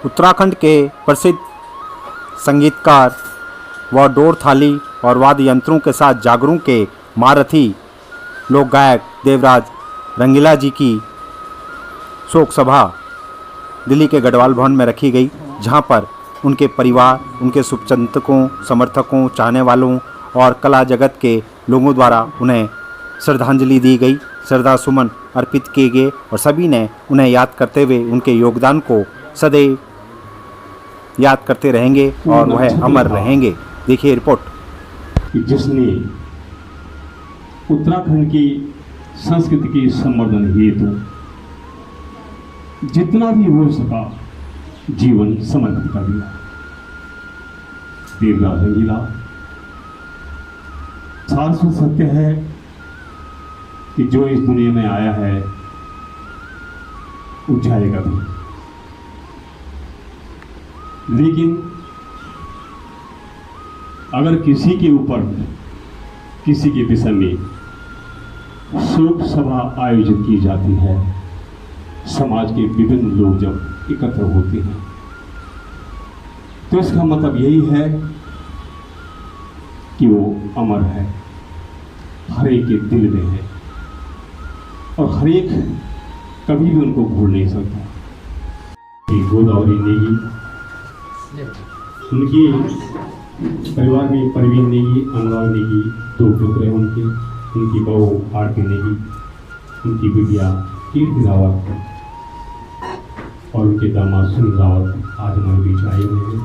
उत्तराखंड के प्रसिद्ध संगीतकार व डोर थाली और वाद्य यंत्रों के साथ जागरूक के महारथी लोक गायक देवराज रंगीला जी की शोक सभा दिल्ली के गढ़वाल भवन में रखी गई, जहां पर उनके परिवार, उनके शुभचिंतकों, समर्थकों, चाहने वालों और कला जगत के लोगों द्वारा उन्हें श्रद्धांजलि दी गई, श्रद्धा सुमन अर्पित किए गए और सभी ने उन्हें याद करते हुए उनके योगदान को सदैव याद करते रहेंगे और वह अमर रहेंगे। देखिए रिपोर्ट। कि जिसने उत्तराखंड की संस्कृति की संवर्धन हेतु जितना भी हो सका जीवन समर्पित कर दिया। देवराज रंगीला शाश्वत सत्य है कि जो इस दुनिया में आया है वो जाएगा भी, लेकिन अगर किसी के ऊपर, किसी के विषय में शोक सभा आयोजित की जाती है, समाज के विभिन्न लोग जब एकत्र होते हैं, तो इसका मतलब यही है कि वो अमर है, हर एक के दिल में है और हर एक कभी भी उनको भूल नहीं सकता। गोदावरी नेगी, उनकी परिवार में परवीन नेगी, अनुराग नेगी, 2 पुत्र हैं उनकी बहू आरती नेगी, उनकी बिटिया कीर्ति रावत और उनके दामाद सुनील रावत आज हमारे बीच आए हुए हैं।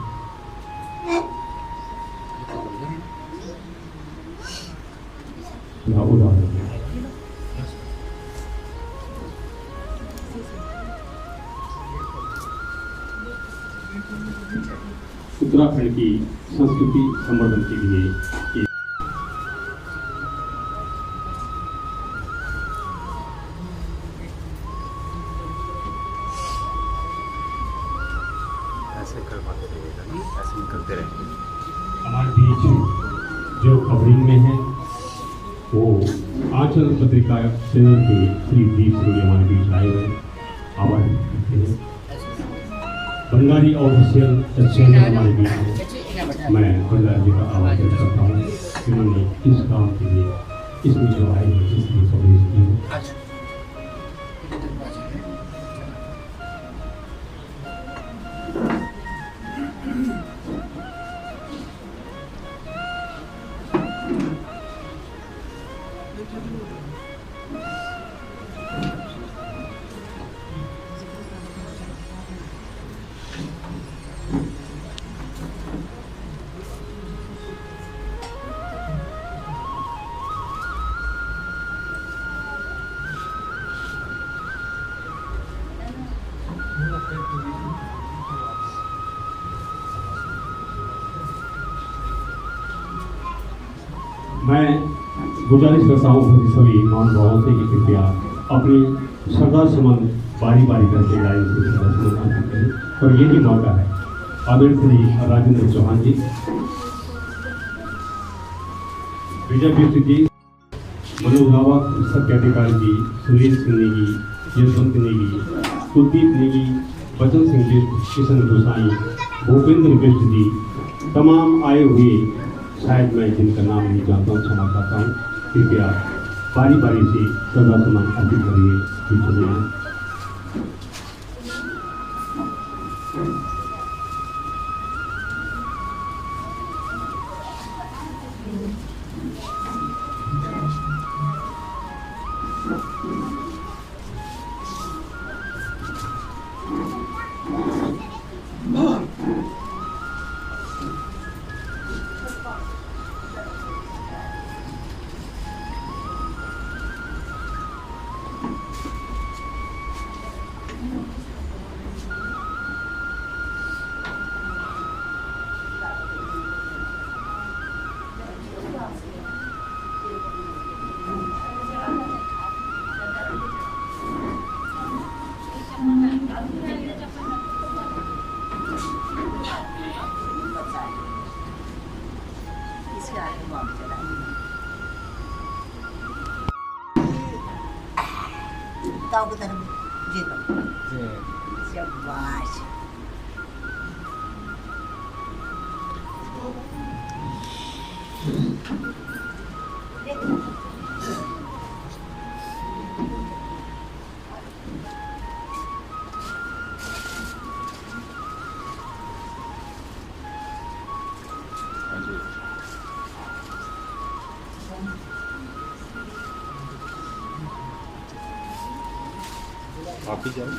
उत्तराखंड की संस्कृति संवर्धन के लिए ऐसे करवाते रहेगा, ऐसे ही करते रहेंगे। हमारे बीच जो कवरिंग में है वो आंचल पत्रिका चैनल के श्री दीप सिंह हमारे बीच आए हुए आवाज करते हैं। बंगाली ऑफिशियल चैनल हमारे बीच है, मैं बंगाली जी का आवाज करता हूँ। इन्होंने इस काम के लिए इसमें जो आए हैं इसलिए कवरेज की है। मैं गुजारिश करता हूँ सभी महानुभावों से कि कृपया अपनी श्रद्धा सुमन बारी बारी करके लाइन से श्रद्धा सुमन अर्पित करें। और यही मौका है आदरणीय श्री राजेंद्र चौहान जी, विजय बिष्ट जी, मनोज रावत, सत्याधिकारी जी, सुनील सिंह नेगी, यशवंत नेगी, कुलदीप नेगी, बचन सिंह बिष्ट, किशन गोसाई, भूपेंद्र बिष्ट जी, तमाम आए हुए, शायद मैं जिनका नाम नहीं जानता हूँ, क्षमा चाहता हूँ। कृपया बारी बारी से श्रद्धा सुमन अर्पित करिए। Tahu kita nak je. Siapa? आप ही जाओ।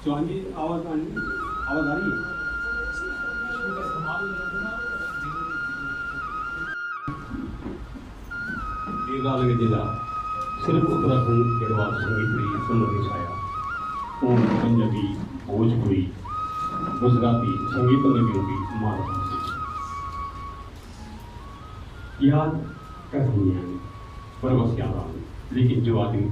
चौहान जी आवाज आ रही है? मेघालय जिला सिर्फ उत्तराखंड गढ़वाल संगीत में सुंदर छाया और पंजाबी भोजपुरी गुजराती संगीतों में भी उनकी महारत याद कर रही है पर बस याद आ रही, लेकिन जो आदमी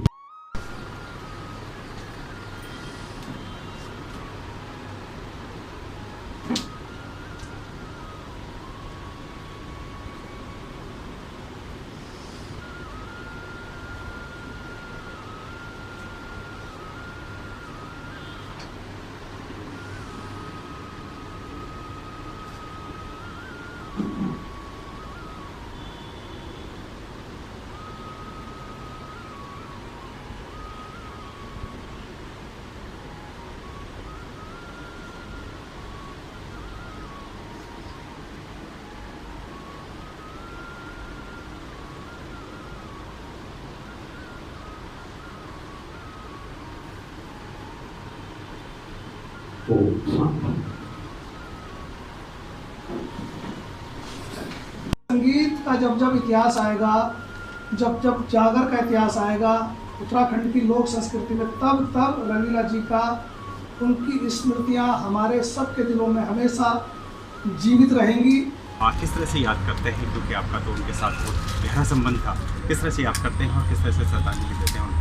संगीत का जब जब इतिहास आएगा, जब जब जागर का इतिहास आएगा उत्तराखंड की लोक संस्कृति में, तब तब रंगीला जी का, उनकी स्मृतियाँ हमारे सबके दिलों में हमेशा जीवित रहेंगी। आप किस तरह से याद करते हैं, क्योंकि आपका तो उनके साथ बहुत गहरा संबंध था, किस तरह से याद करते हैं और किस तरह से श्रद्धांजलि देते हैं उनको?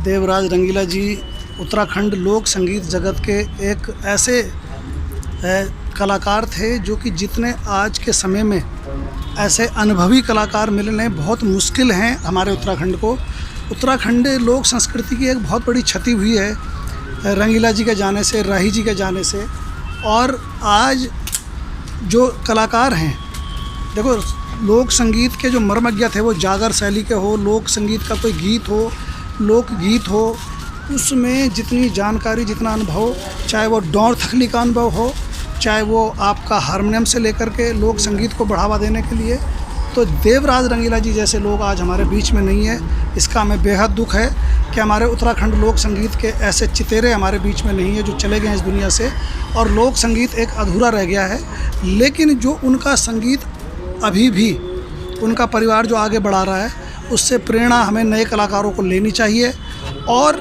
देवराज रंगीला जी उत्तराखंड लोक संगीत जगत के एक ऐसे कलाकार थे जो कि जितने आज के समय में ऐसे अनुभवी कलाकार मिलने बहुत मुश्किल हैं हमारे उत्तराखंड को। उत्तराखंड लोक संस्कृति की एक बहुत बड़ी क्षति हुई है रंगीला जी के जाने से, राही जी के जाने से। और आज जो कलाकार हैं, देखो लोक संगीत के जो मर्मज्ञ थे वो जागर शैली के हो, लोक संगीत का कोई गीत हो, लोकगीत हो, उसमें जितनी जानकारी, जितना अनुभव, चाहे वो डौर थकली का अनुभव हो, चाहे वो आपका हारमोनियम से लेकर के लोक संगीत को बढ़ावा देने के लिए, तो देवराज रंगीला जी जैसे लोग आज हमारे बीच में नहीं है। इसका हमें बेहद दुख है। कि हमारे उत्तराखंड लोक संगीत के ऐसे चितेरे हमारे बीच में नहीं है जो चले गए हैं इस दुनिया से, और लोक संगीत एक अधूरा रह गया है। लेकिन जो उनका संगीत अभी भी उनका परिवार जो आगे बढ़ा रहा है, उससे प्रेरणा हमें नए कलाकारों को लेनी चाहिए। और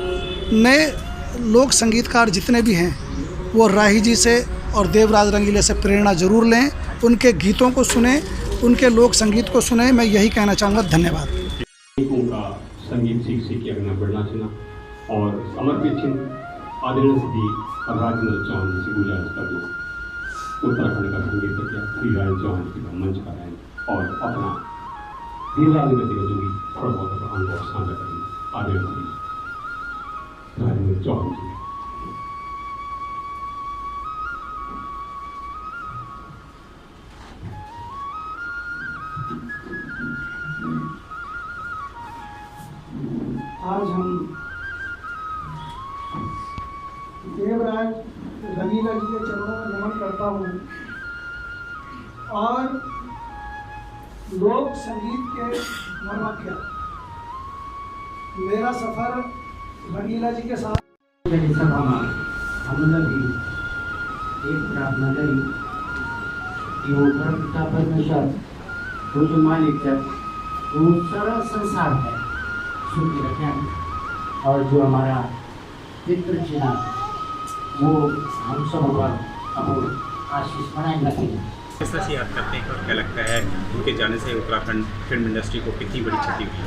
नए लोक संगीतकार जितने भी हैं वो राही जी से और देवराज रंगीले से प्रेरणा ज़रूर लें, उनके गीतों को सुने, उनके लोक संगीत को सुने। मैं यही कहना चाहूँगा। धन्यवाद। उनका संगीत सीख के अगना बढ़ना चाहिए और समर्पित चिन्ह आदरणीय श्री राजेंद्र चौहान जी से गुजारिश कर दो उत्तराखंड का संगीत श्री राजेंद्र चौहान जी का मंच पर आए और अपना दीर्घायु का जो भी थोड़ा बहुत अनुभव साझा करेंगे। आदरणीय श्री राजेंद्र चौहान जी। आज हम देवराज रंगीला जी के चरणों में नमन करता हूँ और लोक संगीत के मर्मज्ञ मेरा सफ़र रंगीला जी के साथ सभा में हमने भी एक प्रार्थना करी कि वो परमपिता परमेश्वर वो जो मालिक है वो सारा संसार है सुन के रखें, और जो हमारा पितृ चिन्ह वो हम सब पर अपनी आशीष बनाए रखें। कैसा से याद करते हैं और क्या लगता है उनके जाने से उत्तराखंड फिल्म इंडस्ट्री को कितनी बड़ी क्षति हुई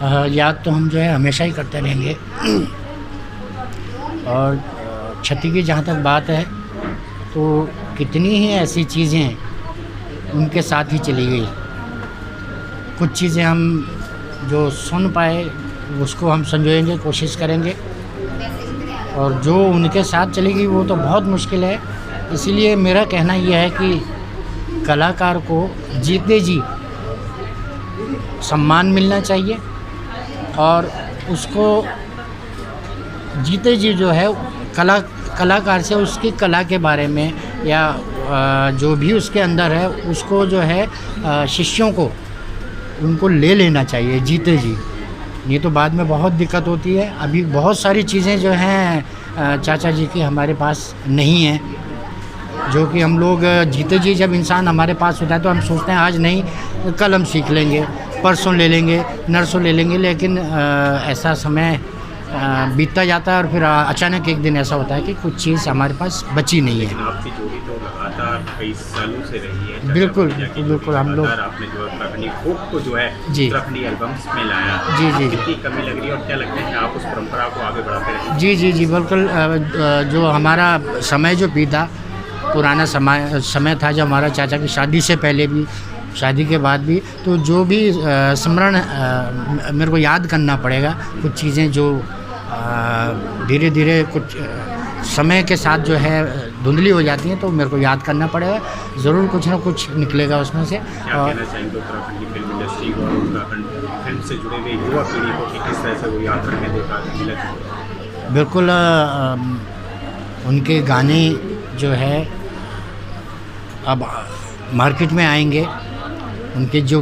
है? याद तो हम जो है हमेशा ही करते रहेंगे। और क्षति की जहाँ तक बात है तो कितनी ही ऐसी चीज़ें उनके साथ ही चली गई। कुछ चीज़ें हम जो सुन पाए उसको हम संजोएंगे, कोशिश करेंगे, और जो उनके साथ चली गई वो तो बहुत मुश्किल है। इसीलिए मेरा कहना यह है कि कलाकार को जीते जी सम्मान मिलना चाहिए और उसको जीते जी जो है कलाकार से उसकी कला के बारे में या जो भी उसके अंदर है उसको जो है शिष्यों को उनको ले लेना चाहिए जीते जी। नहीं तो बाद में बहुत दिक्कत होती है। अभी बहुत सारी चीज़ें जो हैं चाचा जी की हमारे पास नहीं हैं, जो कि हम लोग जीते जी जब इंसान हमारे पास होता है तो हम सोचते हैं आज नहीं कल हम सीख लेंगे, परसों ले लेंगे, नरसों ले लेंगे, लेकिन ऐसा समय बीतता जाता है और फिर अचानक एक दिन ऐसा होता है कि कुछ चीज़ हमारे पास बची नहीं है। आपकी जोड़ी तो लगातार कई सालों से रही है। बिल्कुल बिल्कुल। हम लोग आपने जो उत्तराखंडी फोक को जो है जी उत्तराखंडी एल्बम्स में लाया, जी जी कितनी कमी लग रही है और क्या लगता है कि आप उस परंपरा को आगे बढ़ाते रहें? जी जी जी बिल्कुल। जो हमारा समय जो बीता पुराना समय था, जब हमारा चाचा की शादी से पहले भी, शादी के बाद भी, तो जो भी स्मरण मेरे को याद करना पड़ेगा। कुछ चीज़ें जो धीरे धीरे कुछ समय के साथ जो है धुंधली हो जाती हैं, तो मेरे को याद करना पड़ेगा। ज़रूर कुछ ना कुछ निकलेगा उसमें से। क्या कहना चाहेंगे उत्तराखंड की फिल्म इंडस्ट्री को और उत्तराखंड फिल्म से जुड़े हुए युवा पीढ़ी को कि किस तरह से वो याद रखने देगा? बिल्कुल। उनके गाने जो है अब मार्केट में आएंगे, उनके जो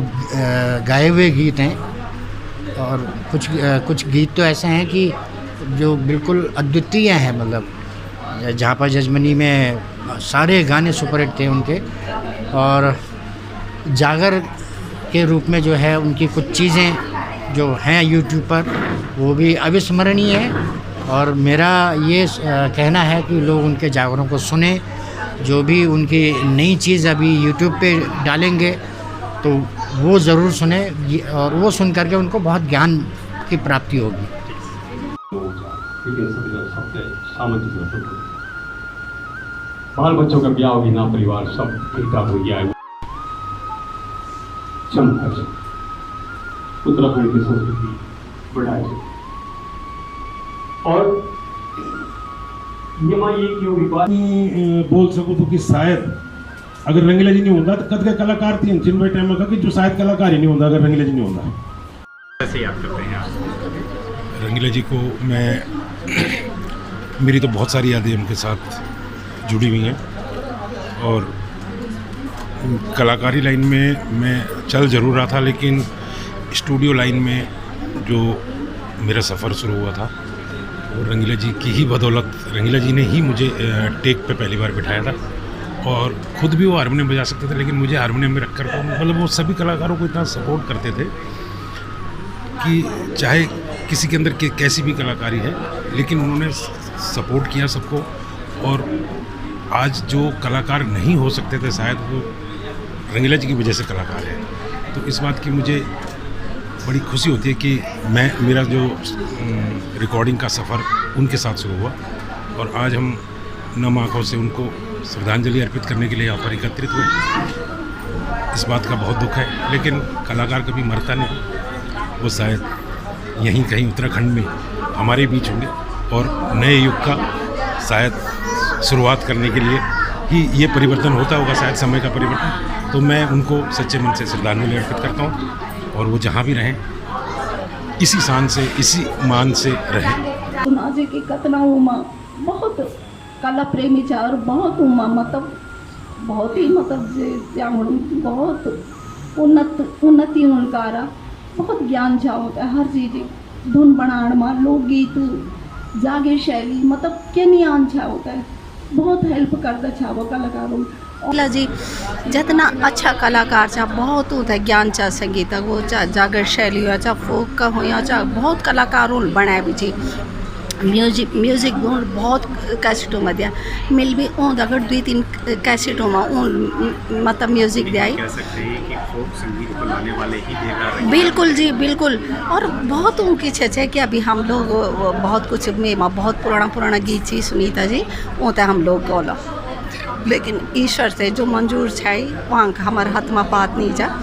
गाए हुए गीत हैं, और कुछ गीत तो ऐसे हैं कि जो बिल्कुल अद्वितीय हैं। मतलब जहाँ पर जजमनी में सारे गाने सुपरहिट थे उनके, और जागर के रूप में जो है उनकी कुछ चीज़ें जो हैं यूट्यूब पर वो भी अविस्मरणीय है। और मेरा ये कहना है कि लोग उनके जागरों को सुने। जो भी उनकी नई चीज़ अभी यूट्यूब पे डालेंगे तो वो ज़रूर सुने, और वो सुन करके उनको बहुत ज्ञान की प्राप्ति होगी। बाल बच्चों का ब्याह होगी ना, परिवार सब ठीक ठाक हो गया है। चमत्कार उत्तराखंड की संस्कृति बढ़ाए और ये क्यों बात बोल सकूं तो कि शायद अगर रंगीला जी नहीं होता तो कद के कलाकार थी जिन टाइम में कि जो शायद कलाकार ही नहीं होता अगर रंगीला जी नहीं होता। कैसे याद करते हैं आप रंगीला जी को? मैं मेरी तो बहुत सारी यादें उनके साथ जुड़ी हुई हैं, और कलाकारी लाइन में मैं चल ज़रूर रहा था, लेकिन स्टूडियो लाइन में जो मेरा सफ़र शुरू हुआ था और रंगीला जी की ही बदौलत, रंगीला जी ने ही मुझे टेक पे पहली बार बिठाया था। और ख़ुद भी वो हारमोनियम बजा सकते थे, लेकिन मुझे हारमोनियम में रखकर मतलब वो सभी कलाकारों को इतना सपोर्ट करते थे कि चाहे किसी के अंदर कैसी भी कलाकारी है, लेकिन उन्होंने सपोर्ट किया सबको। और आज जो कलाकार नहीं हो सकते थे शायद वो रंगीला जी की वजह से कलाकार है। तो इस बात की मुझे बड़ी खुशी होती है कि मेरा जो रिकॉर्डिंग का सफ़र उनके साथ शुरू हुआ और आज हम नम आँखों से उनको श्रद्धांजलि अर्पित करने के लिए यहाँ पर एकत्रित हुए। इस बात का बहुत दुख है, लेकिन कलाकार कभी मरता नहीं। वो शायद यहीं कहीं उत्तराखंड में हमारे बीच होंगे और नए युग का शायद शुरुआत करने के लिए ही ये परिवर्तन होता होगा, शायद समय का परिवर्तन। तो मैं उनको सच्चे मन से श्रद्धांजलि अर्पित करता हूँ और वो जहाँ भी रहें इसी शान से, इसी मान से रहें। सुनाजे की कतना उमा बहुत कला प्रेमी था और बहुत उमा मतलब बहुत ही मतलब बहुत उन्नति उनकारा बहुत ज्ञान जा होता है हर चीज़ धुन बनाण में लोकगीत जागे शैली मतलब के ज्ञान छा होता है बहुत हेल्प करता छा वो कलाकारों रंगीला जी जितना अच्छा कलाकार छा बहुत होता है ज्ञान चा संगीत वो चा जागर शैली हो चा फोक का हो या चा बहुत कलाकारों बनाए भी जी म्यूजिक बहुत कैसेटों में दिया मिल भी ओंद अगर 2-3 कैसेटों में मतलब म्यूजिक दिया कह सकते हैं कि फोक संगीत को लाने वाले ही देगा। बिल्कुल जी बिल्कुल। और बहुत उनकी छे कि अभी हम लोग बहुत कुछ में बहुत पुराना गीत छी सुनीता जी वो तो हम लोग गौला, लेकिन ईश्वर से जो मंजूर छाई वहाँ हमारे हाथ में बात नहीं जा।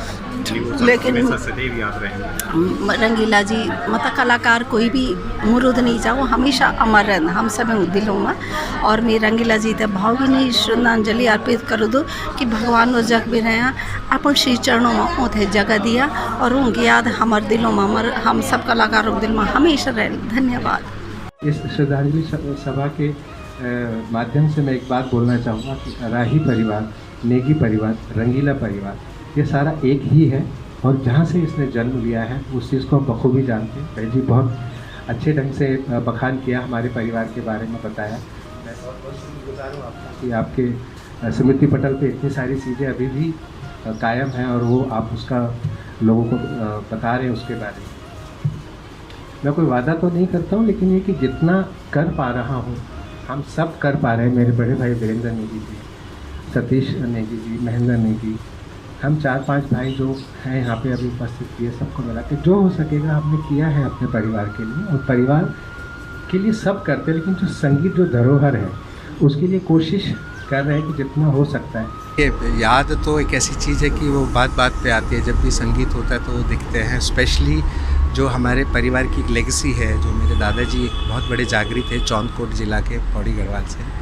लेकिन सदैव याद रहेंगे रंगीला जी मतलब कलाकार कोई भी मुरुद नहीं जा, वो हमेशा अमर रहना हम सब दिलों में। और मैं रंगीला जी ते भावभीनी श्रद्धांजलि अर्पित कर दूँ कि भगवान वो जग भी रहे अपन श्री चरणों में उन्हें जगह दिया और उनकी याद हमारे दिलों में हम सब कलाकारों के दिल में हमेशा रहे। धन्यवाद। इस श्रद्धांजलि सभा के माध्यम से मैं एक बात बोलना चाहूँगा कि राही परिवार, नेगी परिवार, रंगीला परिवार ये सारा एक ही है और जहाँ से इसने जन्म लिया है उस चीज़ को हम बखूबी जानते हैं। भाई जी बहुत अच्छे ढंग से बखान किया, हमारे परिवार के बारे में बताया। मैं बहुत शुक्रगुजार हूँ आपका कि आपके स्मृति पटल पे इतनी सारी चीज़ें अभी भी कायम हैं और वो आप उसका लोगों को बता रहे हैं उसके बारे में। मैं कोई वादा तो नहीं करता हूँ, लेकिन ये कि जितना कर पा रहा हूँ हम सब कर पा रहे हैं। मेरे बड़े भाई वीरेंद्र नेगी जी, सतीश नेगी जी, महेंद्र नेगी, हम 4-5 भाई जो हैं यहाँ पे अभी उपस्थित किए, सबको मिला के जो हो सकेगा हमने किया है अपने परिवार के लिए। और परिवार के लिए सब करते हैं, लेकिन जो संगीत जो धरोहर है उसके लिए कोशिश कर रहे हैं कि जितना हो सकता है। ये याद तो एक ऐसी चीज़ है कि वो बात बात पे आती है। जब भी संगीत होता है तो वो दिखते हैं। स्पेशली जो हमारे परिवार की एक लेगेसी है, जो मेरे दादाजी एक बहुत बड़े जागरी थे चौंदकोट ज़िला के पौड़ी गढ़वाल से,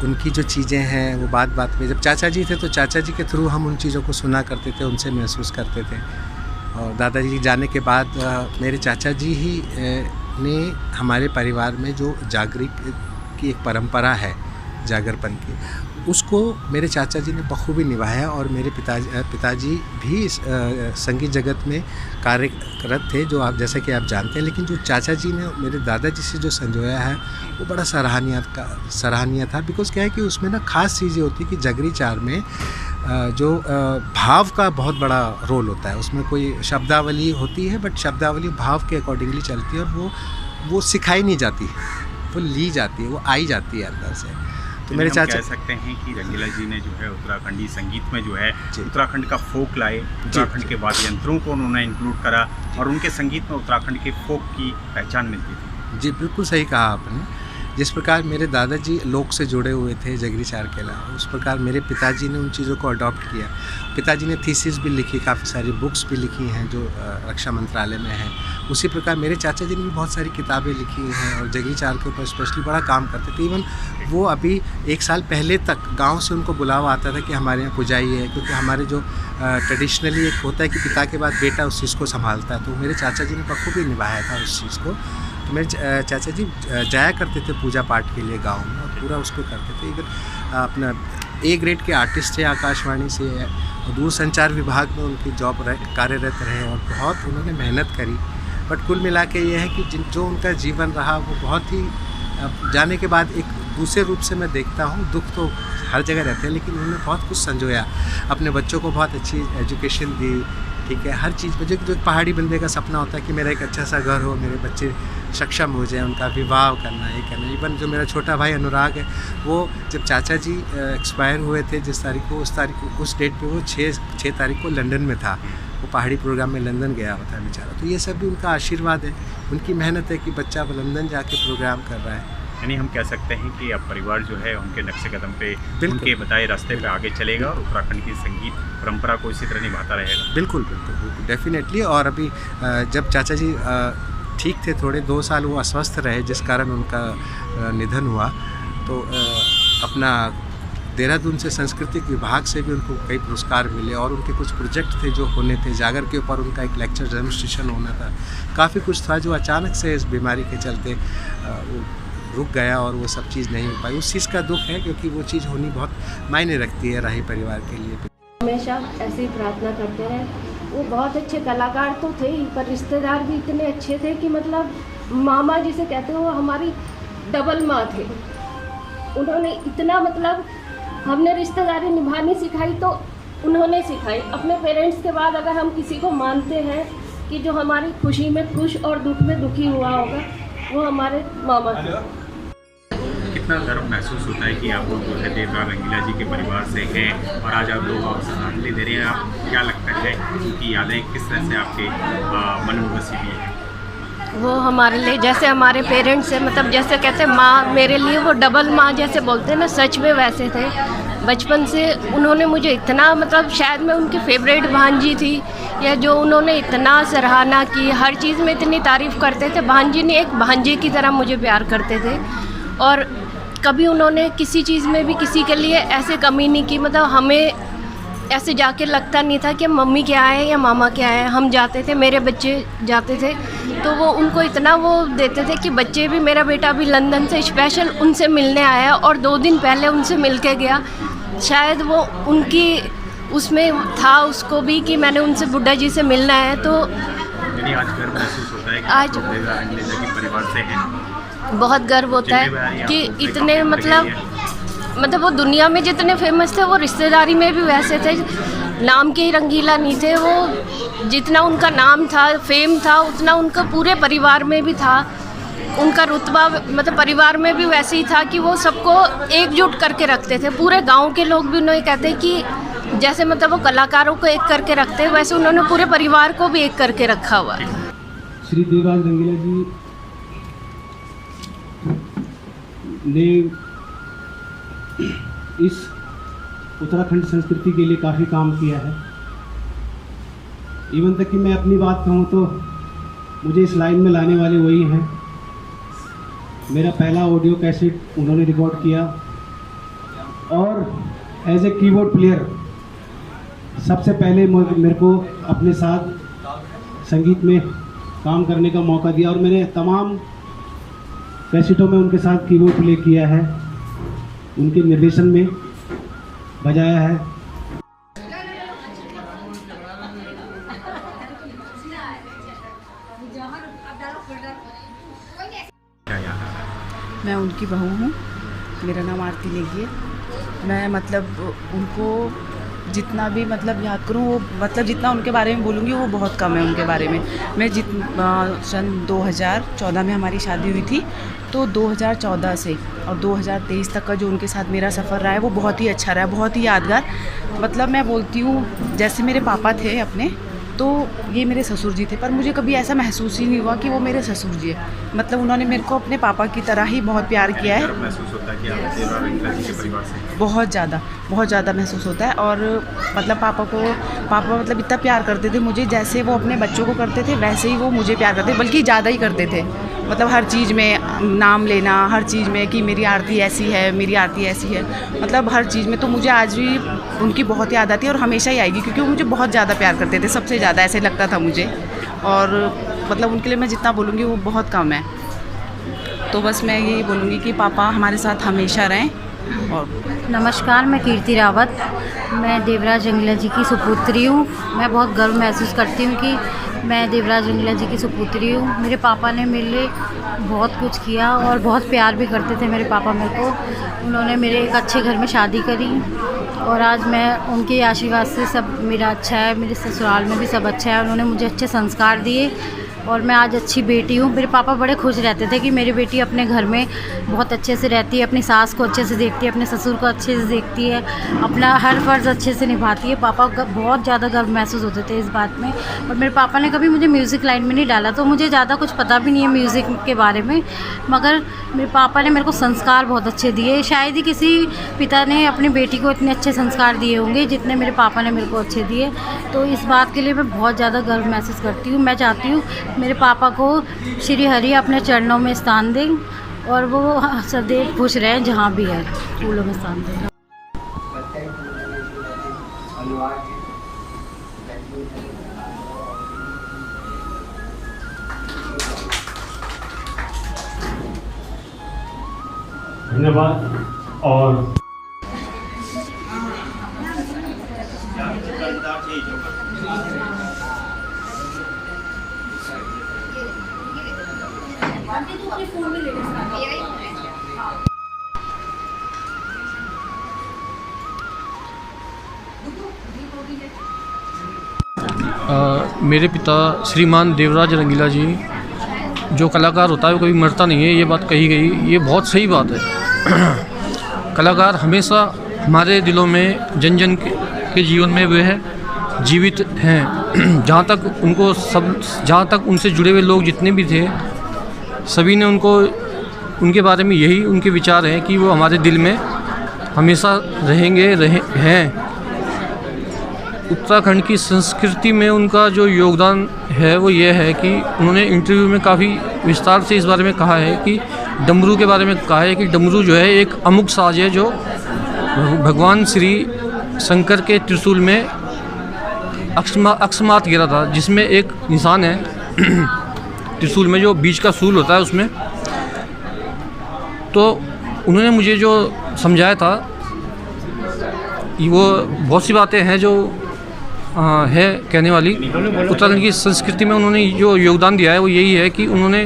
उनकी जो चीज़ें हैं वो बात बात पे, जब चाचा जी थे तो चाचा जी के थ्रू हम उन चीज़ों को सुना करते थे, उनसे महसूस करते थे। और दादाजी जाने के बाद मेरे चाचा जी ही ने हमारे परिवार में जो जागरी की एक परंपरा है जागरपन की, उसको मेरे चाचा जी ने बखूबी निभाया। और मेरे पिताजी भी संगीत जगत में कार्यरत थे, जो आप जैसा कि आप जानते हैं। लेकिन जो चाचा जी ने मेरे दादाजी से जो संजोया है वो बड़ा सराहनीय था। बिकॉज़ क्या है कि उसमें ना ख़ास चीज़ें होती कि जगरी चार में जो भाव का बहुत बड़ा रोल होता है। उसमें कोई शब्दावली होती है, बट शब्दावली भाव के अकॉर्डिंगली चलती है और वो सिखाई नहीं जाती, वो ली जाती है, वो आई जाती है अंदर से। तो मेरे चाचा कह सकते हैं कि रंगीला जी ने जो है उत्तराखंडी संगीत में जो है उत्तराखंड का फोक लाए, उत्तराखंड के वाद्य यंत्रों को उन्होंने इंक्लूड करा और उनके संगीत में उत्तराखंड के फोक की पहचान मिलती थी। जी बिल्कुल सही कहा आपने। जिस प्रकार मेरे दादाजी लोक से जुड़े हुए थे जगरी चार के अलावा, उस प्रकार मेरे पिताजी ने उन चीज़ों को अडॉप्ट किया। पिताजी ने थीसिस भी लिखी, काफ़ी सारी बुक्स भी लिखी हैं जो रक्षा मंत्रालय में हैं। उसी प्रकार मेरे चाचा जी ने भी बहुत सारी किताबें लिखी हैं और जगरी चार के ऊपर स्पेशली बड़ा काम करते थे। इवन वो अभी 1 साल पहले तक गांव से उनको बुलावा आता था कि हमारे यहाँ पुजाई है, क्योंकि हमारे जो ट्रेडिशनली एक होता है कि पिता के बाद बेटा उस चीज़ को संभालता है। तो मेरे चाचा जी ने बखूबी निभाया था उस चीज़ को। तो मेरे चाचा जी जाया करते थे पूजा पाठ के लिए गांव में और पूरा उसको करते थे। इवन अपना A ग्रेड के आर्टिस्ट थे आकाशवाणी से, और दूरसंचार विभाग में उनकी जॉब कार्यरत रहे और बहुत उन्होंने मेहनत करी। बट कुल मिला के ये है कि जो उनका जीवन रहा वो बहुत ही जाने के बाद एक दूसरे रूप से मैं देखता हूँ। दुख तो हर जगह रहते हैं, लेकिन उन्होंने बहुत कुछ संजोया, अपने बच्चों को बहुत अच्छी एजुकेशन दी, ठीक है, हर चीज़ में जो पहाड़ी बंदे का सपना होता है कि मेरा एक अच्छा सा घर हो, मेरे बच्चे सक्षम हो जाए, उनका विवाह करना, ये करना। इवन जो मेरा छोटा भाई अनुराग है, वो जब चाचा जी एक्सपायर हुए थे जिस तारीख को, उस डेट पे वो 6 तारीख को लंदन में था। वो पहाड़ी प्रोग्राम में लंदन गया हुआ था बेचारा। तो ये सब भी उनका आशीर्वाद है, उनकी मेहनत है कि बच्चा लंदन जाके प्रोग्राम कर रहा है। यानी हम कह सकते हैं कि अब परिवार जो है उनके नक्शे कदम पे, उनके बताए रास्ते पे आगे चलेगा और उत्तराखंड की संगीत परंपरा को इसी तरह निभाता रहेगा। बिल्कुल बिल्कुल बिल्कुल डेफिनेटली। और अभी जब चाचा जी ठीक थे, थोड़े 2 साल वो अस्वस्थ रहे जिस कारण उनका निधन हुआ, तो अपना देहरादून से सांस्कृतिक विभाग से भी उनको कई पुरस्कार मिले और उनके कुछ प्रोजेक्ट थे जो होने थे। जागर के ऊपर उनका एक लेक्चर डेमोन्स्ट्रेशन होना था, काफ़ी कुछ था जो अचानक से इस बीमारी के चलते वो रुक गया और वो सब चीज़ नहीं हो पाई। उस चीज़ का दुख है, क्योंकि वो चीज़ होनी बहुत मायने रखती है राही परिवार के लिए। हमेशा ऐसी प्रार्थना करते रहे। वो बहुत अच्छे कलाकार तो थे ही, पर रिश्तेदार भी इतने अच्छे थे कि मतलब मामा जिसे कहते हैं वो हमारी डबल माँ थे। उन्होंने इतना मतलब हमने रिश्तेदारी निभानी सिखाई तो उन्होंने सिखाई। अपने पेरेंट्स के बाद अगर हम किसी को मानते हैं कि जो हमारी खुशी में खुश और दुख में दुखी हुआ होगा, वो हमारे मामा थे। कितना गर्व महसूस होता है कि आप लोग जो है देवराज रंगीला जी के परिवार से हैं और आज आप लोग आपसे श्रद्धांजलि दे रहे हैं। आप क्या लगता है उनकी यादें किस तरह से आपके मन में बसी हुई है? वो हमारे लिए जैसे हमारे पेरेंट्स हैं, मतलब जैसे कहते हैं माँ, मेरे लिए वो डबल माँ जैसे बोलते हैं ना, सच में वैसे थे। बचपन से उन्होंने मुझे इतना, मतलब शायद मैं उनकी फेवरेट भांजी थी, या जो उन्होंने इतना सराहना की, हर चीज़ में इतनी तारीफ़ करते थे। भांजी ने एक भांजे की तरह मुझे प्यार करते थे और कभी उन्होंने किसी चीज़ में भी किसी के लिए ऐसे कमी नहीं की। मतलब हमें ऐसे जाके लगता नहीं था कि मम्मी क्या है या मामा क्या है। हम जाते थे, मेरे बच्चे जाते थे, तो वो उनको इतना वो देते थे कि बच्चे भी, मेरा बेटा भी लंदन से स्पेशल उनसे मिलने आया और 2 दिन पहले उनसे मिल के गया। शायद वो उनकी उसमें था उसको भी कि मैंने उनसे बुड्ढा जी से मिलना है। तो आज गर्व महसूस होता है कि आज देवराज रंगीला जी के परिवार से हैं। बहुत गर्व होता है कि इतने मतलब वो दुनिया में जितने फेमस थे वो रिश्तेदारी में भी वैसे थे। नाम के ही रंगीला नहीं थे वो, जितना उनका नाम था, फेम था, उतना उनका पूरे परिवार में भी था। उनका रुतबा मतलब परिवार में भी वैसे ही था कि वो सबको एकजुट करके रखते थे। पूरे गांव के लोग भी उन्हें कहते कि जैसे मतलब वो कलाकारों को एक करके रखते हैं, वैसे उन्होंने पूरे परिवार को भी एक करके रखा हुआ है। श्री देवराज रंगीला जी ने इस उत्तराखंड संस्कृति के लिए काफ़ी काम किया है। इवन तक कि मैं अपनी बात कहूँ तो मुझे इस लाइन में लाने वाले वही हैं। मेरा पहला ऑडियो कैसेट उन्होंने रिकॉर्ड किया और एज ए कीबोर्ड प्लेयर सबसे पहले मेरे को अपने साथ संगीत में काम करने का मौका दिया और मैंने तमाम कैसेटों में उनके साथ कीबोर्ड प्ले किया है, उनके निर्देशन में बजाया है। मैं उनकी बहू हूँ, मेरा नाम आरती नेगी है। मैं मतलब उनको जितना भी मतलब याद करूँ, वो मतलब जितना उनके बारे में बोलूँगी वो बहुत कम है उनके बारे में। मैं सन 2014 में हमारी शादी हुई थी, तो 2014 से और 2023 तक का जो उनके साथ मेरा सफ़र रहा है वो बहुत ही अच्छा रहा है, बहुत ही यादगार। मतलब मैं बोलती हूँ जैसे मेरे पापा थे अपने, तो ये मेरे ससुर जी थे, पर मुझे कभी ऐसा महसूस ही नहीं हुआ कि वो मेरे ससुर जी है। मतलब उन्होंने मेरे को अपने पापा की तरह ही बहुत प्यार किया है। महसूस होता है कि आप देवराज रंगीला जी के परिवार से बहुत ज़्यादा महसूस होता है। और मतलब पापा मतलब इतना प्यार करते थे मुझे, जैसे वो अपने बच्चों को करते थे वैसे ही वो मुझे प्यार करते, बल्कि ज़्यादा ही करते थे। मतलब हर चीज़ में नाम लेना, हर चीज़ में कि मेरी आरती ऐसी है, मेरी आरती ऐसी है, मतलब हर चीज़ में। तो मुझे आज भी उनकी बहुत याद आती है और हमेशा ही आएगी, क्योंकि वो मुझे बहुत ज़्यादा प्यार करते थे, सबसे ज़्यादा ऐसे लगता था मुझे। और मतलब उनके लिए मैं जितना बोलूँगी वो बहुत कम है। तो बस मैं यही बोलूँगी कि पापा हमारे साथ हमेशा रहें। और नमस्कार, मैं कीर्ति रावत, मैं देवराज रंगीला जी की सुपुत्री हूँ। मैं बहुत गर्व महसूस करती हूँ कि मैं देवराज रंगीला जी की सुपुत्री हूँ। मेरे पापा ने मेरे लिए बहुत कुछ किया और बहुत प्यार भी करते थे मेरे पापा मेरे को। उन्होंने मेरे एक अच्छे घर में शादी करी और आज मैं उनके आशीर्वाद से सब मेरा अच्छा है। मेरे ससुराल में भी सब अच्छा है। उन्होंने मुझे अच्छे संस्कार दिए और मैं आज अच्छी बेटी हूँ। मेरे पापा बड़े खुश रहते थे कि मेरी बेटी अपने घर में बहुत अच्छे से रहती है, अपनी सास को अच्छे से देखती है, अपने ससुर को अच्छे से देखती है, अपना हर फ़र्ज़ अच्छे से निभाती है। पापा का बहुत ज़्यादा गर्व महसूस होते थे इस बात में। और मेरे पापा ने कभी मुझे म्यूज़िक लाइन में नहीं डाला, तो मुझे ज़्यादा कुछ पता भी नहीं है म्यूज़िक के बारे में, मगर मेरे पापा ने मेरे को संस्कार बहुत अच्छे दिए। शायद ही किसी पिता ने अपनी बेटी को इतने अच्छे संस्कार दिए होंगे जितने मेरे पापा ने मेरे को अच्छे दिए। तो इस बात के लिए मैं बहुत ज़्यादा गर्व महसूस करती हूँ। मैं चाहती हूँ मेरे पापा को श्री हरि अपने चरणों में स्थान दें और वो सदैव खुश रहें जहाँ भी है, फूलों में स्थान दें। धन्यवाद। और मेरे पिता श्रीमान देवराज रंगीला जी, जो कलाकार होता है वो कभी मरता नहीं है, ये बात कही गई, ये बहुत सही बात है। कलाकार हमेशा हमारे दिलों में जन जन के जीवन में वे है जीवित हैं। जहाँ तक उनसे जुड़े हुए लोग जितने भी थे, सभी ने उनके बारे में यही उनके विचार हैं कि वो हमारे दिल में हमेशा हैं। उत्तराखंड की संस्कृति में उनका जो योगदान है वो ये है कि उन्होंने इंटरव्यू में काफ़ी विस्तार से इस बारे में कहा है कि डमरू के बारे में कहा है कि डमरू जो है एक अमुक साज है जो भगवान श्री शंकर के त्रिशूल में अकस्मात गिरा था, जिसमें एक निशान है त्रिशूल में जो बीच का सूल होता है उसमें। तो उन्होंने मुझे जो समझाया था वो बहुत सी बातें हैं जो है कहने वाली। उत्तराखंड की संस्कृति में उन्होंने जो योगदान दिया है वो यही है कि उन्होंने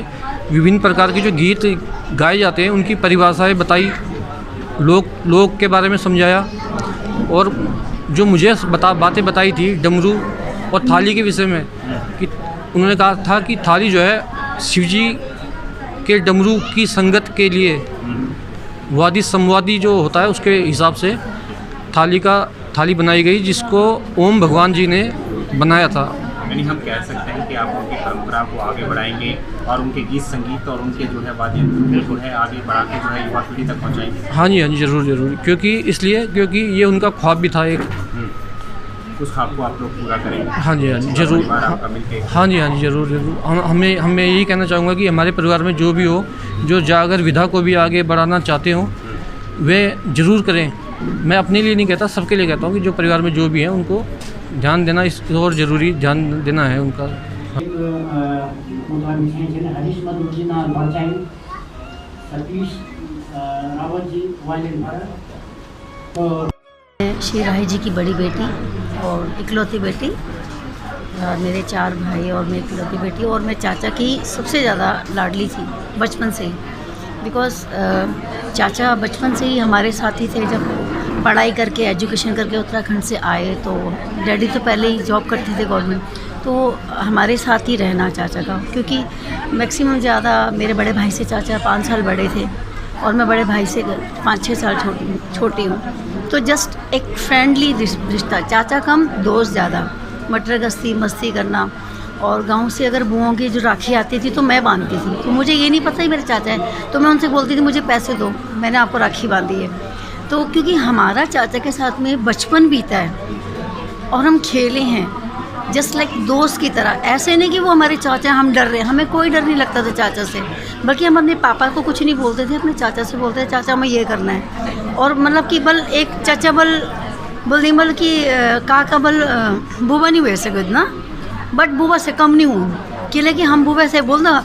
विभिन्न प्रकार के जो गीत गाए जाते हैं उनकी परिभाषाएं बताई, लोक के बारे में समझाया, और जो मुझे बातें बताई थी डमरू और थाली के विषय में कि उन्होंने कहा था कि थाली जो है शिवजी के डमरू की संगत के लिए वादी संवादी जो होता है उसके हिसाब से थाली बनाई गई, जिसको ओम भगवान जी ने बनाया था। यानी हम कह सकते हैं कि आप उनकी परंपरा को आगे बढ़ाएंगे और उनके गीत संगीत और उनके जो है वाद्य यंत्र को जो है आगे बढ़ा के जो है युवा पीढ़ी तक पहुँचाएंगे। हाँ जी ज़रूर, क्योंकि ये उनका ख्वाब भी था एक। उस ख्वाब को आप लोग पूरा करेंगे। हाँ जी ज़रूर। हाँ जी ज़रूर। हमें यही कहना चाहूँगा कि हमारे परिवार में जो भी हो, जो जागर विधा को भी आगे बढ़ाना चाहते हो वे ज़रूर करें। मैं अपने लिए नहीं कहता, सबके लिए कहता हूँ कि जो परिवार में जो भी हैं उनको ध्यान देना इस और ज़रूरी ध्यान देना है उनका। श्री राही जी की बड़ी बेटी और इकलौती बेटी, मेरे 4 भाई और मेरी इकलौती बेटी, और मैं चाचा की सबसे ज़्यादा लाडली थी बचपन से ही। बिकॉज़ चाचा बचपन से ही हमारे साथ ही थे। जब पढ़ाई करके एजुकेशन करके उत्तराखंड से आए तो डैडी तो पहले ही जॉब करते थे गवर्नमेंट, तो हमारे साथ ही रहना चाचा का, क्योंकि मैक्सिमम ज़्यादा मेरे बड़े भाई से चाचा 5 साल बड़े थे और मैं बड़े भाई से 5-6 साल छोटी हूँ। तो जस्ट एक फ्रेंडली रिश्ता, चाचा कम दोस्त ज़्यादा, मटर गश्ती मस्ती करना। और गांव से अगर बुआओं की जो राखी आती थी तो मैं बांधती थी, तो मुझे ये नहीं पता ही मेरे चाचा है, तो मैं उनसे बोलती थी मुझे पैसे दो, मैंने आपको राखी बांधी है। तो क्योंकि हमारा चाचा के साथ में बचपन बीता है और हम खेले हैं जस्ट लाइक दोस्त की तरह। ऐसे नहीं कि वो हमारे चाचा हम डर रहे हैं, हमें कोई डर नहीं लगता था चाचा से, बल्कि हम अपने पापा को कुछ नहीं बोलते थे, अपने चाचा से बोलते थे चाचा हमें ये करना है। और मतलब कि बल एक चाचा बल नहीं बल कि काका बल बुआ नहीं हुए सके ना, बट बुआ से कम नहीं हूँ कि, लेकिन हम बुआ से बोल दो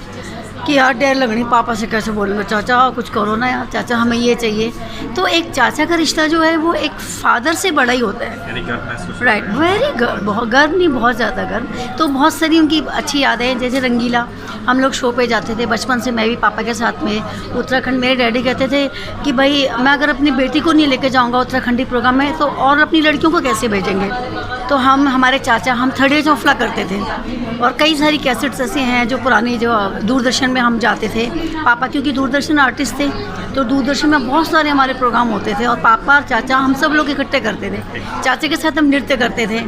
कि यार डर लगनी, पापा से कैसे बोलूँगा, चाचा कुछ करो ना यार, चाचा हमें ये चाहिए। तो एक चाचा का रिश्ता जो है वो एक फादर से बड़ा ही होता है। यानी गर्व महसूस राइट, वेरी गर्व, बहुत गर्व नहीं, बहुत ज़्यादा गर्व। तो बहुत सारी उनकी अच्छी यादें हैं, जैसे रंगीला हम लोग शो पे जाते थे बचपन से, मैं भी पापा के साथ में उत्तराखंड। मेरे डैडी कहते थे कि भाई मैं अगर अपनी बेटी को नहीं लेके जाऊंगा उत्तराखंडी प्रोग्राम में तो और अपनी लड़कियों को कैसे भेजेंगे। तो हमारे चाचा हम थर्ड एज चौफला करते थे, और कई सारी कैसेट्स ऐसे हैं जो पुरानी, जो दूरदर्शन में हम जाते थे। पापा क्योंकि दूरदर्शन आर्टिस्ट थे तो दूरदर्शन में बहुत सारे हमारे प्रोग्राम होते थे, और पापा और चाचा हम सब लोग इकट्ठे करते थे। चाचा के साथ हम नृत्य करते थे,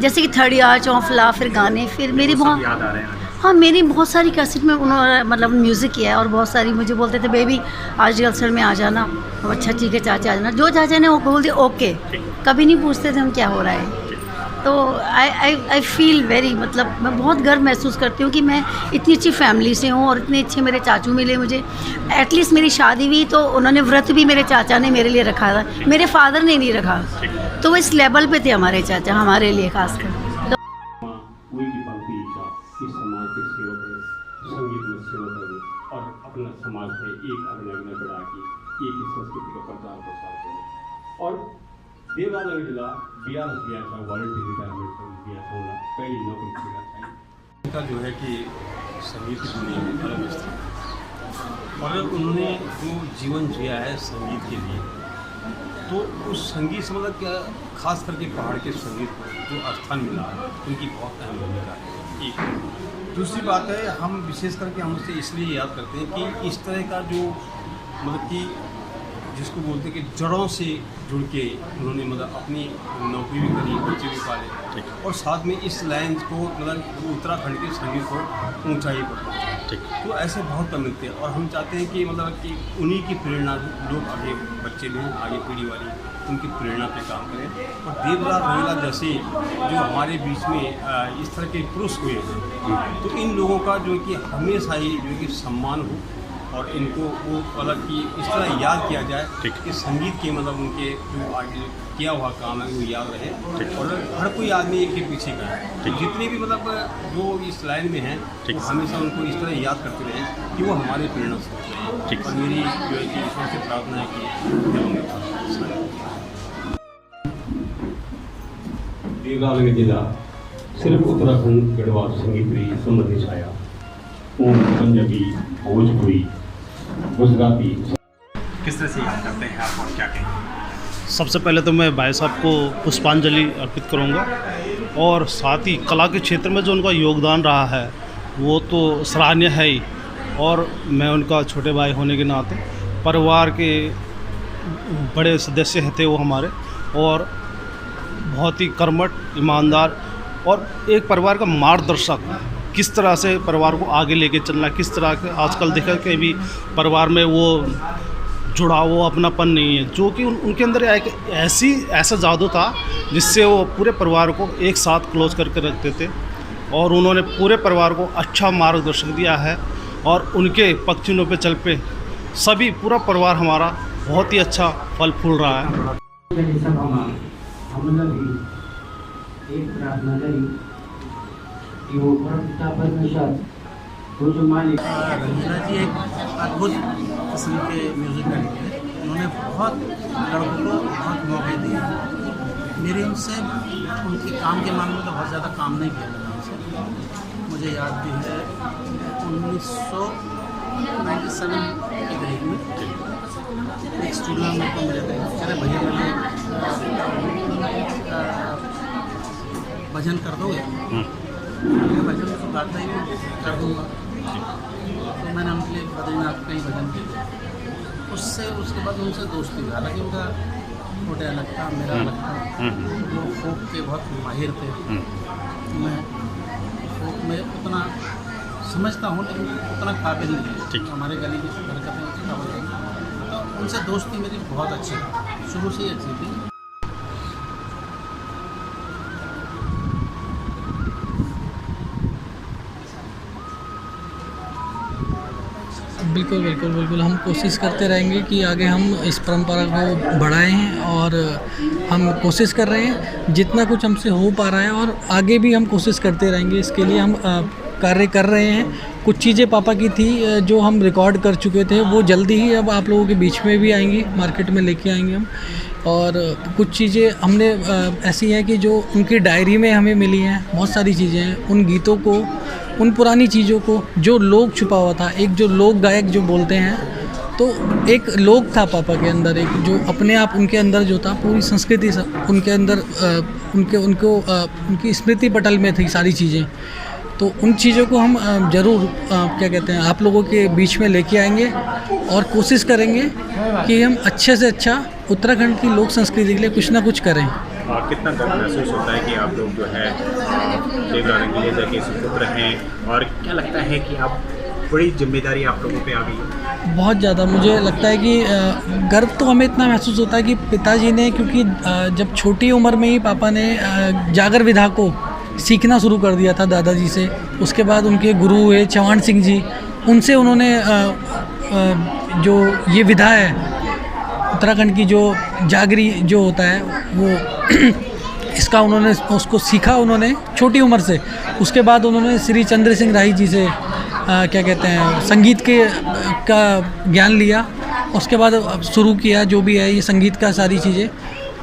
जैसे कि थर्ड यार चौफला, फिर गाने, फिर मेरी बहुत, याद आ रहे हैं। हाँ मेरी बहुत सारी कैसेट में उन्होंने मतलब म्यूज़िक किया है, और बहुत सारी मुझे बोलते थे बेबी आज रिहर्सल में आ जाना। अच्छा ठीक है चाचा आ जाना, जो चाचा ने वो बोल दिया ओके, कभी नहीं पूछते थे हम क्या हो रहा है। तो आई फील वेरी, मतलब मैं बहुत गर्व महसूस करती हूँ कि मैं इतनी अच्छी फैमिली से हूँ और इतने अच्छे मेरे चाचू मिले मुझे। एटलीस्ट मेरी शादी हुई तो उन्होंने व्रत भी मेरे चाचा ने मेरे लिए रखा था, मेरे फादर ने नहीं रखा। तो वो इस लेवल पे थे हमारे चाचा हमारे लिए खासकर। कोई भी भक्ति इच्छा इस समाज के सेवा करें, संगीत में सेवा करें और अपना समाज में एक अग्नि बढ़ा के एक ही संस्कृति का प्रचार प्रसार करें। और देवराज जिला BRS वॉलंटियर रिटायरमेंट होना पहली नौकरी करना चाहिए। का जो है कि संगीत की दुनिया में अलग स्थिति, और उन्होंने जो जीवन जिया है संगीत के लिए, तो उस संगीत से मतलब क्या, खास करके पहाड़ के संगीत को जो स्थान मिला उनकी बहुत अहम भूमिका है। एक दूसरी बात है, हम विशेष करके हम उससे इसलिए याद करते हैं कि इस तरह का जो मतलब कि जिसको बोलते हैं कि जड़ों से जुड़ के उन्होंने मतलब अपनी नौकरी भी करी, बच्चे भी पाले, और साथ में इस लाइन को मतलब उत्तराखंड के संगीत को ऊंचाई पर पहुंचा। तो ऐसे बहुत कम मिलते हैं, और हम चाहते हैं कि मतलब कि उन्हीं की प्रेरणा लोग आगे, बच्चे भी आगे पीढ़ी वाली उनकी प्रेरणा पे काम करें। और देवराज रंगीला जैसे जो हमारे बीच में इस तरह के पुरुष हुए हैं, तो इन लोगों का जो कि हमेशा ही जो कि सम्मान हो, और इनको वो मतलब कि इस तरह याद किया जाए कि संगीत के मतलब उनके जो आगे किया हुआ काम है वो याद रहे, और हर कोई आदमी एक के पीछे का है। तो जितने भी मतलब जो इस लाइन में हैं हमेशा उनको इस तरह याद करते रहें कि वो हमारे प्रेरणा स्रोत रहे। और मेरी जो है कि ईश्वर से प्रार्थना है कि देवराज जिला सिर्फ उत्तराखंड गढ़वाल संगीत की समृद्धि छाया, पंजाबी, भोजपुरी, गुजराती। किस तरह से याद करते हैं आप और क्या कहेंगे? सबसे पहले तो मैं भाई साहब को पुष्पांजलि अर्पित करूंगा, और साथ ही कला के क्षेत्र में जो उनका योगदान रहा है वो तो सराहनीय है ही। और मैं उनका छोटे भाई होने के नाते परिवार के बड़े सदस्य थे वो हमारे, और बहुत ही कर्मठ, ईमानदार, और एक परिवार का मार्गदर्शक। किस तरह से परिवार को आगे लेके चलना, किस तरह के आजकल देखा कि भी परिवार में वो जुड़ाव, वो अपनापन नहीं है, जो कि उनके अंदर एक ऐसा जादू था जिससे वो पूरे परिवार को एक साथ क्लोज करके रखते थे। और उन्होंने पूरे परिवार को अच्छा मार्गदर्शन दिया है, और उनके पक्षियों पे चल पे सभी पूरा परिवार हमारा बहुत ही अच्छा फल फूल रहा है। एक प्रार्थना करी कि वो परमपिता परमेश्वर वो जो मालिक। रंगीला जी एक अद्भुत किस्म के म्यूज़िक डायरेक्टर हैं। उन्होंने बहुत लड़कों को बहुत मौके दिए। मेरे उनसे उनके काम के मामले में तो बहुत ज़्यादा काम नहीं किया मैंने उनसे। मुझे याद भी है 1997 के करीब में एक स्टूडियो में को मिले थे, चले भैया मैंने भजन कर दोगे? भजन तो गाता ही कर दूँगा। तो मैंने उनके लिए बद्रीनाथ का ही भजन किया। उसके बाद उनसे दोस्ती हुई। हालांकि उनका छोटे अलग था, मेरा अलग था। वो फोक के बहुत माहिर थे। मैं फोक में उतना समझता हूँ लेकिन उतना काबिल नहीं है। हमारे गली की हरकतें उसकी काबिल नहीं। तो उनसे दोस्ती मेरी बहुत अच्छी थी, शुरू से ही अच्छी थी। बिल्कुल बिल्कुल बिल्कुल हम कोशिश करते रहेंगे कि आगे हम इस परंपरा को बढ़ाएं, और हम कोशिश कर रहे हैं जितना कुछ हमसे हो पा रहा है, और आगे भी हम कोशिश करते रहेंगे। इसके लिए हम कार्य कर रहे हैं। कुछ चीज़ें पापा की थी जो हम रिकॉर्ड कर चुके थे, वो जल्दी ही अब आप लोगों के बीच में भी आएंगी, मार्केट में लेके आएंगे हम। और कुछ चीज़ें हमने ऐसी हैं कि जो उनकी डायरी में हमें मिली हैं, बहुत सारी चीज़ें हैं। उन गीतों को, उन पुरानी चीज़ों को जो लोग छुपा हुआ था, एक जो लोक गायक जो बोलते हैं, तो एक लोक था पापा के अंदर, एक जो अपने आप उनके अंदर जो था, पूरी संस्कृति उनके अंदर उनकी स्मृति पटल में थी सारी चीज़ें। तो उन चीज़ों को हम ज़रूर क्या कहते हैं आप लोगों के बीच में लेके आएंगे और कोशिश करेंगे कि हम अच्छे से अच्छा उत्तराखंड की लोक संस्कृति के लिए कुछ ना कुछ करें। कितना गर्व महसूस होता है कि आप लोग जो है देवरा रंगीला के सुपुत्र हैं, और क्या लगता है कि आप बड़ी जिम्मेदारी आप लोगों पे आ गई है? बहुत ज़्यादा मुझे लगता है कि गर्व तो हमें इतना महसूस होता है कि पिताजी ने, क्योंकि जब छोटी उम्र में ही पापा ने जागर विधा को सीखना शुरू कर दिया था दादाजी से। उसके बाद उनके गुरु हुए चौहान सिंह जी, उनसे उन्होंने जो ये विधा है उत्तराखंड की, जो जागरी जो होता है, वो इसका उन्होंने उसको सीखा उन्होंने छोटी उम्र से। उसके बाद उन्होंने श्री चंद्र सिंह राही जी से क्या कहते हैं संगीत का ज्ञान लिया। उसके बाद शुरू किया जो भी है ये संगीत का सारी चीज़ें।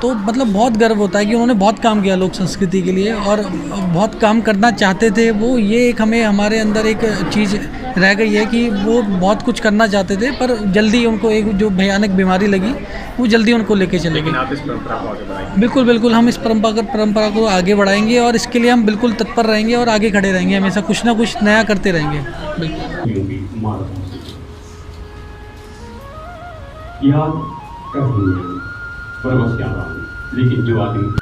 तो मतलब बहुत गर्व होता है कि उन्होंने बहुत काम किया लोक संस्कृति के लिए, और बहुत काम करना चाहते थे वो। ये एक हमारे अंदर एक चीज़ रह गई है कि वो बहुत कुछ करना चाहते थे, पर जल्दी उनको एक जो भयानक बीमारी लगी, वो जल्दी उनको लेके चले गए। लेकिन आप इस परंपरा को आगे बढ़ाएंगे? बिल्कुल बिल्कुल, हम इस परंपरा को आगे बढ़ाएंगे और इसके लिए हम बिल्कुल तत्पर रहेंगे और आगे खड़े रहेंगे, हमेशा कुछ ना कुछ नया करते रहेंगे। याद कर लेकिन जो आदमी